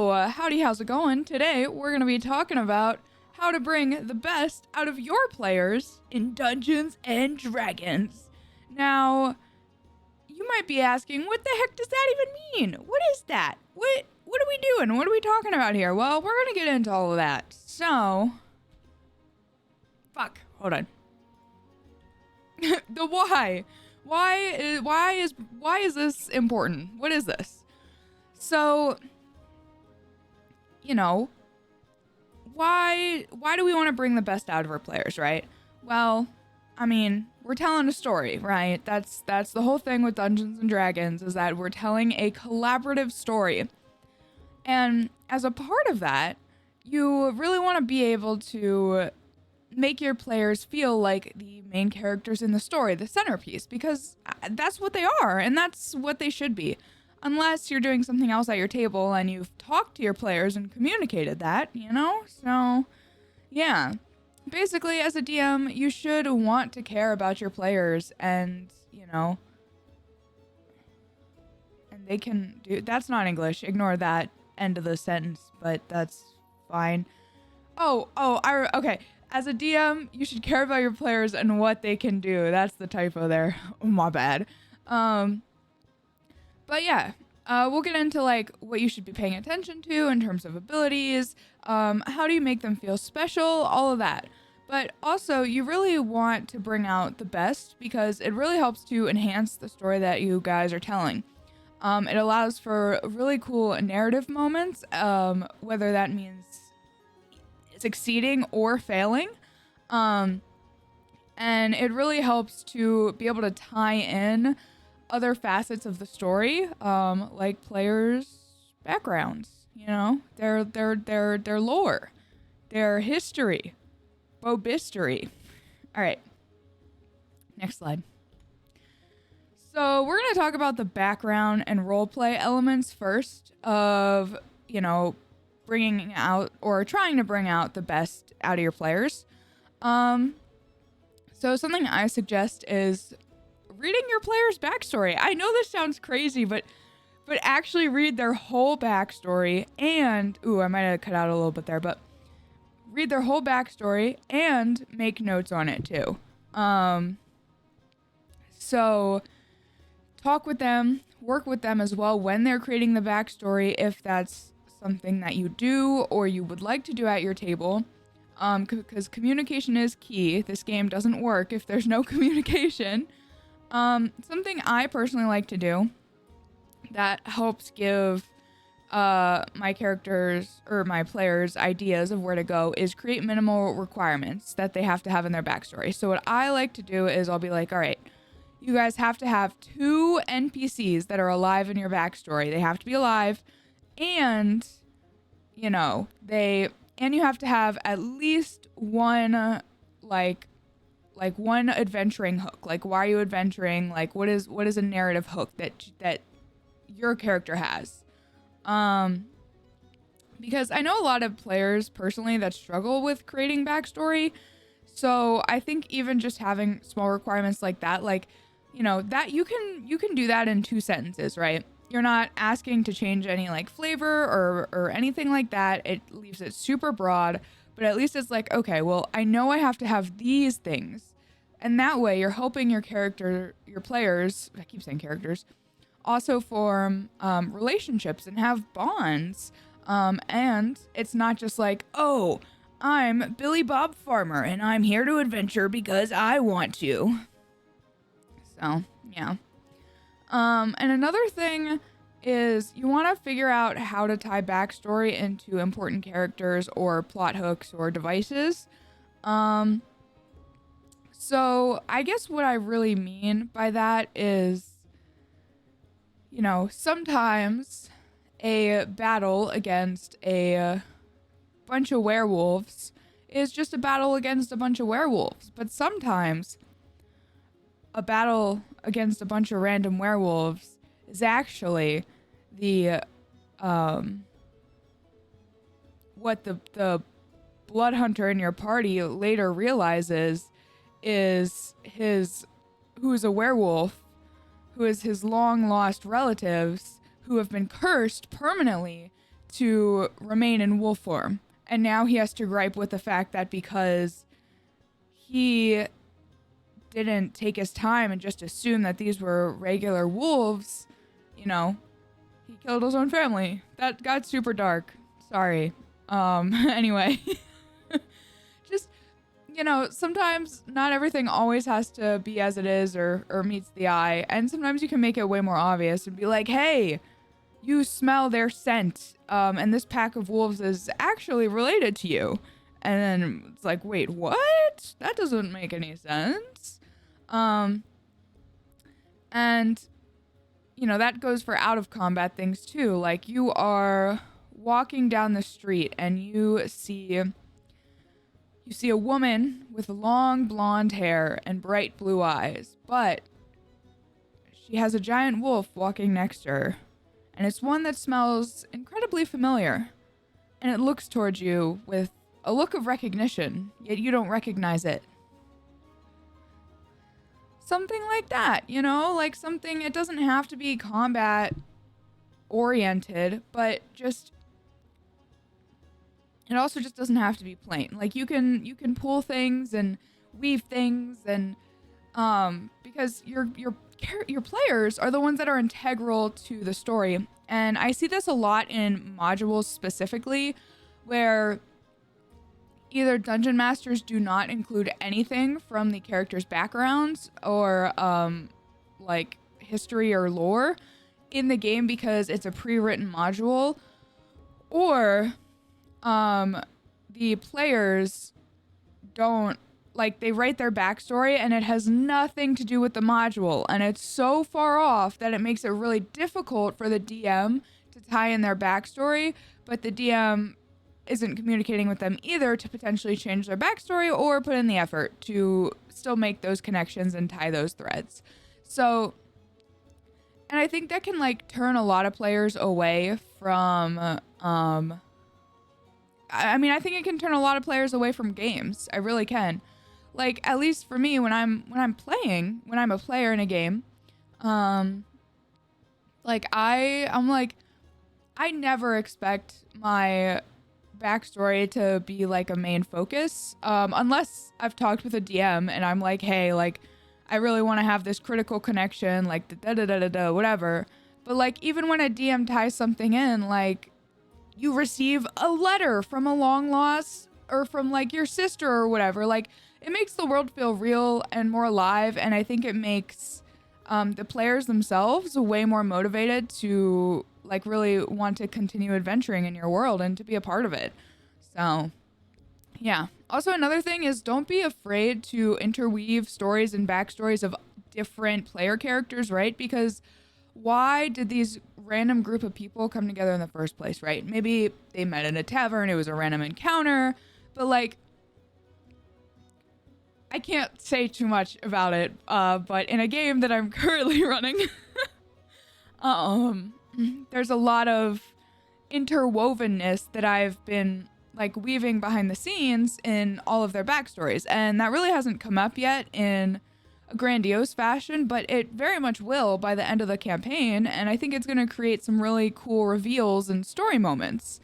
Howdy, how's it going? Today, we're gonna be talking about how to bring the best out of your players in Dungeons and Dragons. Now, you might be asking, what the heck does that even mean? What is that? What are we doing? What are we talking about here? Well, we're gonna get into all of that. So, hold on. The why. Why is this important? What is this? So, you know, why do we want to bring the best out of our players, right? Well, I mean, we're telling a story, right? That's the whole thing with Dungeons and Dragons, is that we're telling a collaborative story. And as a part of that, you really want to be able to make your players feel like the main characters in the story, the centerpiece, because that's what they are, and that's what they should be. Unless you're doing something else at your table and you've talked to your players and communicated that, you know? So, yeah. Basically, as a DM, you should want to care about your players and, you know, and they can do... That's not English. Ignore that end of the sentence, but that's fine. Okay. As a DM, you should care about your players and what they can do. That's the typo there. Oh, my bad. But yeah, we'll get into like what you should be paying attention to in terms of abilities. How do you make them feel special? All of that. But also, you really want to bring out the best because it really helps to enhance the story that you guys are telling. It allows for really cool narrative moments, whether that means succeeding or failing. And it really helps to be able to tie in other facets of the story, like players' backgrounds, you know, their lore, their history, bobistory. All right, next slide. So we're going to talk about the background and roleplay elements first of, you know, bringing out or trying to bring out the best out of your players. So something I suggest is reading your player's backstory. I know this sounds crazy, but actually read their whole backstory and, I might have cut out a little bit there, but read their whole backstory and make notes on it too. So talk with them, work with them as well when they're creating the backstory, if that's something that you do or you would like to do at your table, because communication is key. This game doesn't work if there's no communication. Something I personally like to do that helps give my characters or my players ideas of where to go is create minimal requirements that they have to have in their backstory. So what I like to do is I'll be like, all right, you guys have to have 2 NPCs that are alive in your backstory. They have to be alive, and, you know, you have to have at least one, like one adventuring hook. Like, why are you adventuring? Like, what is a narrative hook that your character has? Because I know a lot of players personally that struggle with creating backstory. So I think even just having small requirements like that, like, you know, that you can do that in 2 sentences, right? You're not asking to change any like flavor or anything like that. It leaves it super broad, but at least it's like, okay, well, I know I have to have these things. And that way you're helping your players, I keep saying characters, also form relationships and have bonds. And it's not just like, oh, I'm Billy Bob Farmer and I'm here to adventure because I want to. So, yeah. And another thing is you want to figure out how to tie backstory into important characters or plot hooks or devices. So I guess what I really mean by that is, you know, sometimes a battle against a bunch of werewolves is just a battle against a bunch of werewolves. But sometimes a battle against a bunch of random werewolves is actually the what the blood hunter in your party later realizes is who's a werewolf, who is his long lost relatives who have been cursed permanently to remain in wolf form. And now he has to gripe with the fact that because he didn't take his time and just assume that these were regular wolves, you know, he killed his own family. That got super dark. Sorry. Anyway. Just, you know, sometimes not everything always has to be as it is or meets the eye. And sometimes you can make it way more obvious and be like, hey, you smell their scent. And this pack of wolves is actually related to you. And then it's like, wait, what? That doesn't make any sense. And, you know, that goes for out of combat things too. Like you are walking down the street and you see a woman with long blonde hair and bright blue eyes, but she has a giant wolf walking next to her. And it's one that smells incredibly familiar. And it looks towards you with a look of recognition, yet you don't recognize it. Something like that, you know? Like something, it doesn't have to be combat oriented, but just, it also just doesn't have to be plain. Like you can pull things and weave things and, because your players are the ones that are integral to the story. And I see this a lot in modules specifically, where either dungeon masters do not include anything from the characters' backgrounds or like history or lore in the game because it's a pre-written module, or the players don't, like, they write their backstory and it has nothing to do with the module, and it's so far off that it makes it really difficult for the DM to tie in their backstory, but the DM isn't communicating with them either to potentially change their backstory or put in the effort to still make those connections and tie those threads. So, and I think that can like turn a lot of players away from, I think it can turn a lot of players away from games. I really can. Like, at least for me, when I'm a player in a game, like I never expect my backstory to be like a main focus, unless I've talked with a DM and I'm like, hey, like I really want to have this critical connection, like da whatever. But like even when a DM ties something in, like you receive a letter from a long lost or from like your sister or whatever, like it makes the world feel real and more alive, and I think it makes the players themselves way more motivated to like really want to continue adventuring in your world and to be a part of it. So yeah. Also, another thing is don't be afraid to interweave stories and backstories of different player characters, right? Because why did these random group of people come together in the first place, right? Maybe they met in a tavern, it was a random encounter, but like, I can't say too much about it, but in a game that I'm currently running, there's a lot of interwovenness that I've been like weaving behind the scenes in all of their backstories, and that really hasn't come up yet in a grandiose fashion, but it very much will by the end of the campaign, and I think it's going to create some really cool reveals and story moments.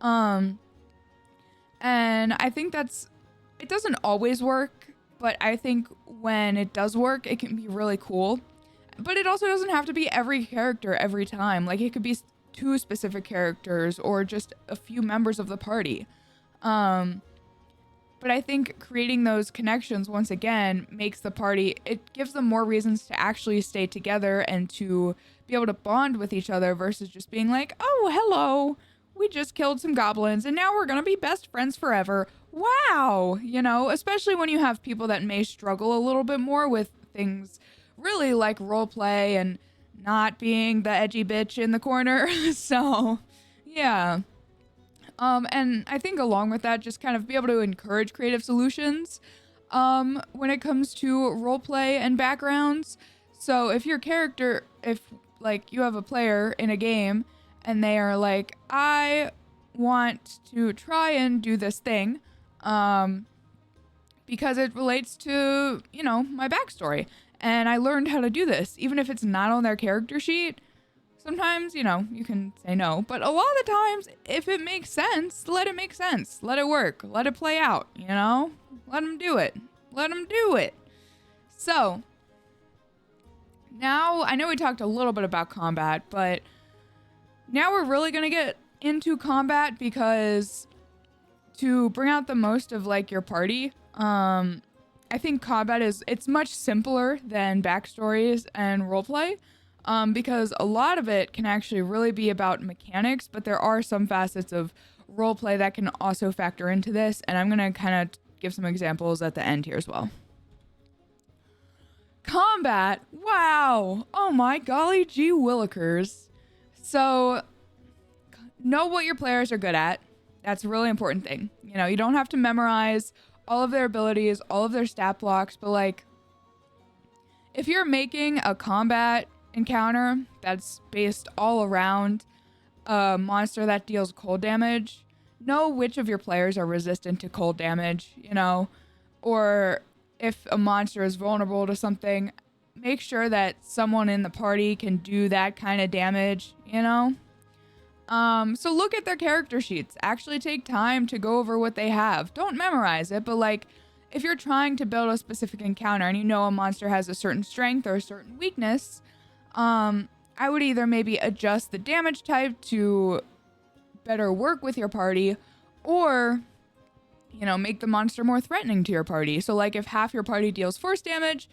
And I think it doesn't always work, but I think when it does work, it can be really cool. But it also doesn't have to be every character every time. Like it could be two specific characters or just a few members of the party. But I think creating those connections, once again, makes the party, it gives them more reasons to actually stay together and to be able to bond with each other versus just being like, oh, hello, we just killed some goblins and now we're going to be best friends forever. Wow. You know, especially when you have people that may struggle a little bit more with things really like role play and not being the edgy bitch in the corner. So, yeah. And I think along with that, just kind of be able to encourage creative solutions when it comes to roleplay and backgrounds. So if like you have a player in a game and they are like, I want to try and do this thing because it relates to, my backstory. And I learned how to do this, even if it's not on their character sheet. Sometimes, you know, you can say no, but a lot of the times, if it makes sense, let it make sense. Let it work. Let it play out, you know? Let them do it. Let them do it. So, now, I know we talked a little bit about combat, but now we're really going to get into combat because to bring out the most of, like, your party, I think combat it's much simpler than backstories and roleplay. Because a lot of it can actually really be about mechanics, but there are some facets of roleplay that can also factor into this, and I'm going to kind of give some examples at the end here as well. Combat! Wow! Oh my golly gee willikers. So, know what your players are good at. That's a really important thing. You know, you don't have to memorize all of their abilities, all of their stat blocks, but like, if you're making a combat encounter that's based all around a monster that deals cold damage, know which of your players are resistant to cold damage, you know, or if a monster is vulnerable to something, make sure that someone in the party can do that kind of damage, you know. So look at their character sheets. Actually take time to go over what they have. Don't memorize it, but like, if you're trying to build a specific encounter and you know a monster has a certain strength or a certain weakness, I would either maybe adjust the damage type to better work with your party, or, you know, make the monster more threatening to your party. So like if half your party deals force damage,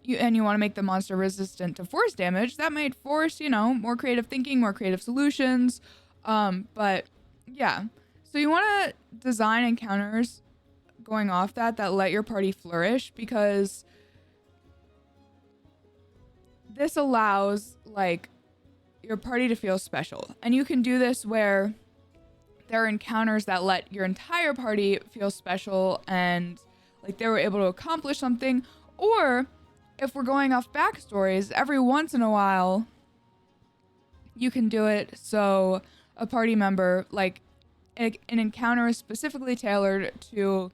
you want to make the monster resistant to force damage, that might force, you know, more creative thinking, more creative solutions. But yeah, so you want to design encounters going off that let your party flourish, because this allows, like, your party to feel special. And you can do this where there are encounters that let your entire party feel special and, like, they were able to accomplish something. Or, if we're going off backstories, every once in a while, you can do it so a party member, like, an encounter is specifically tailored to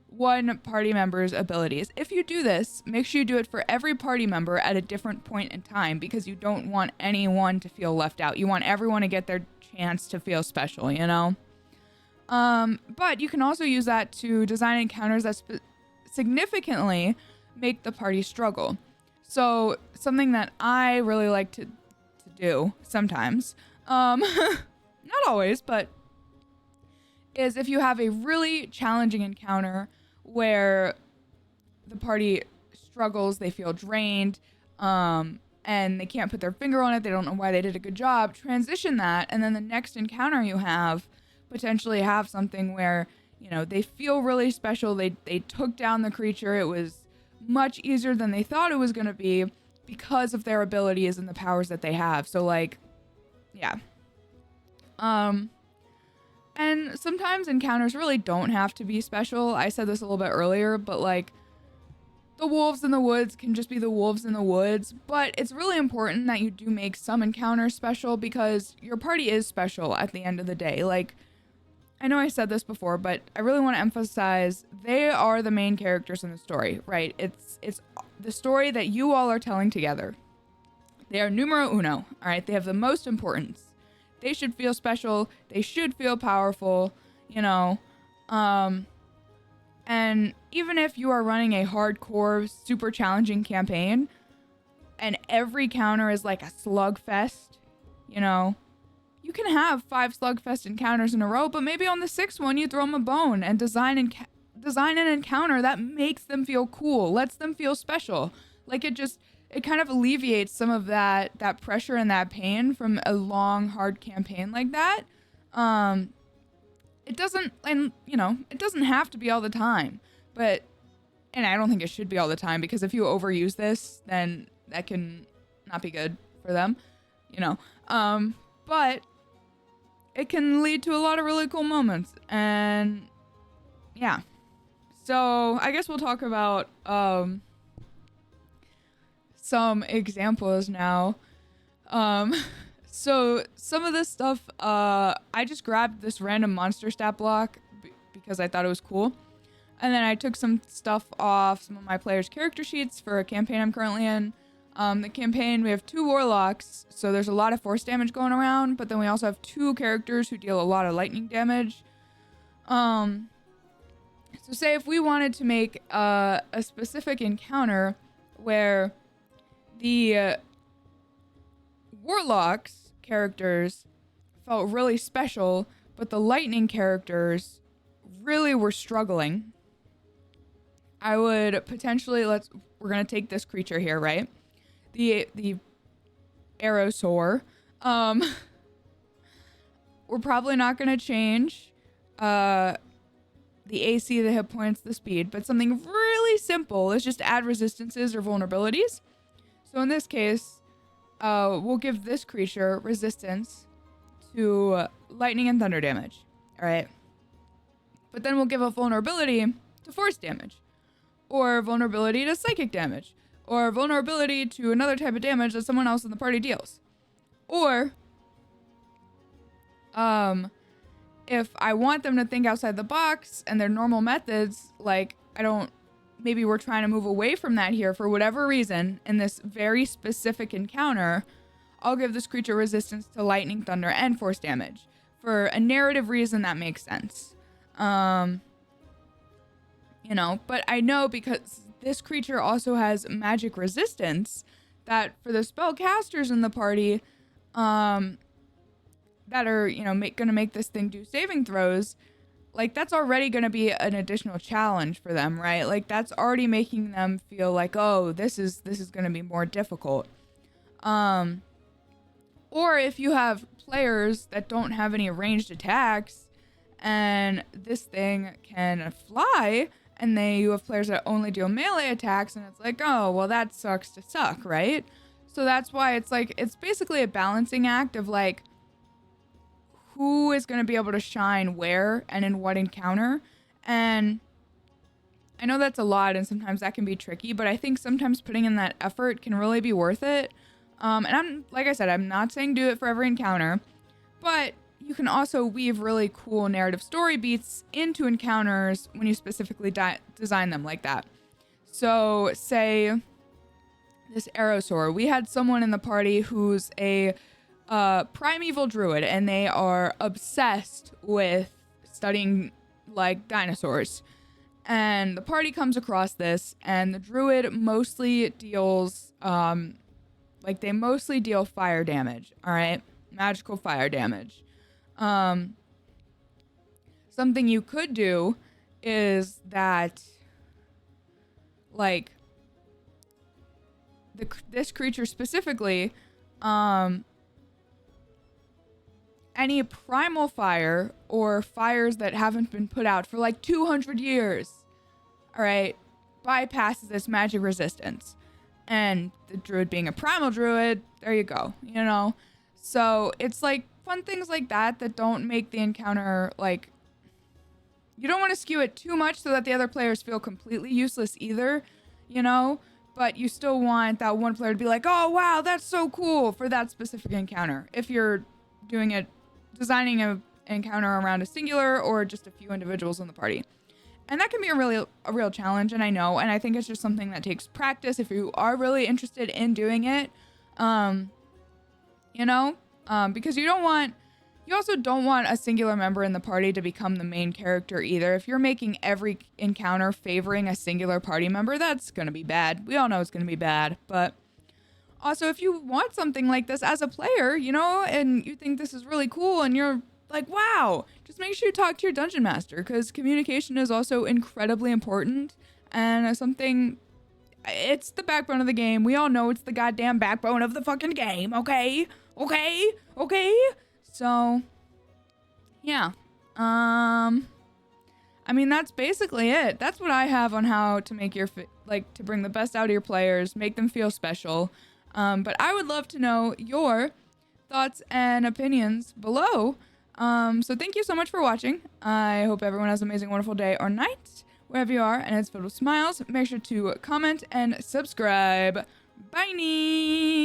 one party member's abilities. If you do this, make sure you do it for every party member at a different point in time, because you don't want anyone to feel left out. You want everyone to get their chance to feel special, you know? But you can also use that to design encounters that significantly make the party struggle. So something that I really like to do sometimes, not always, but is if you have a really challenging encounter where the party struggles, they feel drained, and they can't put their finger on it, they don't know why they did a good job, transition that, and then the next encounter you have, potentially have something where, you know, they feel really special, they took down the creature, it was much easier than they thought it was going to be because of their abilities and the powers that they have. So, like, yeah. And sometimes encounters really don't have to be special. I said this a little bit earlier, but like, the wolves in the woods can just be the wolves in the woods. But it's really important that you do make some encounters special, because your party is special at the end of the day. Like, I know I said this before, but I really want to emphasize they are the main characters in the story, right? It's the story that you all are telling together. They are numero uno, all right? They have the most importance. They should feel special. They should feel powerful, you know. And even if you are running a hardcore, super challenging campaign, and every counter is like a slugfest, you know, you can have 5 slugfest encounters in a row, but maybe on the 6th one you throw them a bone and design an encounter that makes them feel cool, lets them feel special. Like, it kind of alleviates some of that pressure and that pain from a long, hard campaign like that. It doesn't have to be all the time, and I don't think it should be all the time, because if you overuse this, then that can not be good for them, you know. But it can lead to a lot of really cool moments, and yeah. So I guess we'll talk about, some examples now. So some of this stuff, I just grabbed this random monster stat block because I thought it was cool. And then I took some stuff off some of my players' character sheets for a campaign I'm currently in. The campaign, we have 2 warlocks, so there's a lot of force damage going around, but then we also have 2 characters who deal a lot of lightning damage. So say if we wanted to make a specific encounter where the warlocks characters felt really special, but the lightning characters really were struggling, I would potentially, we're gonna take this creature here, right? The Aerosaur. We're probably not gonna change the AC, the hit points, the speed, but something really simple is just add resistances or vulnerabilities. So in this case, we'll give this creature resistance to lightning and thunder damage. All right. But then we'll give a vulnerability to force damage, or vulnerability to psychic damage, or vulnerability to another type of damage that someone else in the party deals. Or, if I want them to think outside the box and their normal methods, like maybe we're trying to move away from that here for whatever reason in this very specific encounter, I'll give this creature resistance to lightning, thunder, and force damage for a narrative reason that makes sense. But I know because this creature also has magic resistance that for the spellcasters in the party, that are, gonna make this thing do saving throws, like that's already gonna be an additional challenge for them, right? Like that's already making them feel like, oh, this is gonna be more difficult. Or if you have players that don't have any ranged attacks and this thing can fly, and you have players that only deal melee attacks, and it's like, oh, well, that sucks to suck, right? So that's why it's like, it's basically a balancing act of like, who is going to be able to shine where and in what encounter. And I know that's a lot, and sometimes that can be tricky, but I think sometimes putting in that effort can really be worth it. And like I said, I'm not saying do it for every encounter, but you can also weave really cool narrative story beats into encounters when you specifically design them like that. So say this Aerosaur, we had someone in the party who's a primeval druid, and they are obsessed with studying like dinosaurs. And the party comes across this, and the druid mostly deals, they mostly deal fire damage, all right? Magical fire damage. Something you could do is that, like, this creature specifically, any primal fire or fires that haven't been put out for like 200 years, all right, bypasses this magic resistance. And the druid being a primal druid, there you go, So it's like fun things like that don't make the encounter, like, you don't want to skew it too much so that the other players feel completely useless either, but you still want that one player to be like, oh, wow, that's so cool for that specific encounter. If you're designing an encounter around a singular or just a few individuals in the party. And that can be a real challenge, and I know, and I think it's just something that takes practice if you are really interested in doing it, because you also don't want a singular member in the party to become the main character either. If you're making every encounter favoring a singular party member, that's going to be bad. We all know it's going to be bad, but also if you want something like this as a player, and you think this is really cool and you're like, wow, just make sure you talk to your dungeon master, because communication is also incredibly important, and it's the backbone of the game. We all know it's the goddamn backbone of the fucking game, okay? So, yeah. That's basically it. That's what I have on how to make to bring the best out of your players, make them feel special. But I would love to know your thoughts and opinions below. So thank you so much for watching. I hope everyone has an amazing, wonderful day or night, wherever you are, and it's filled with smiles. Make sure to comment and subscribe. Bye.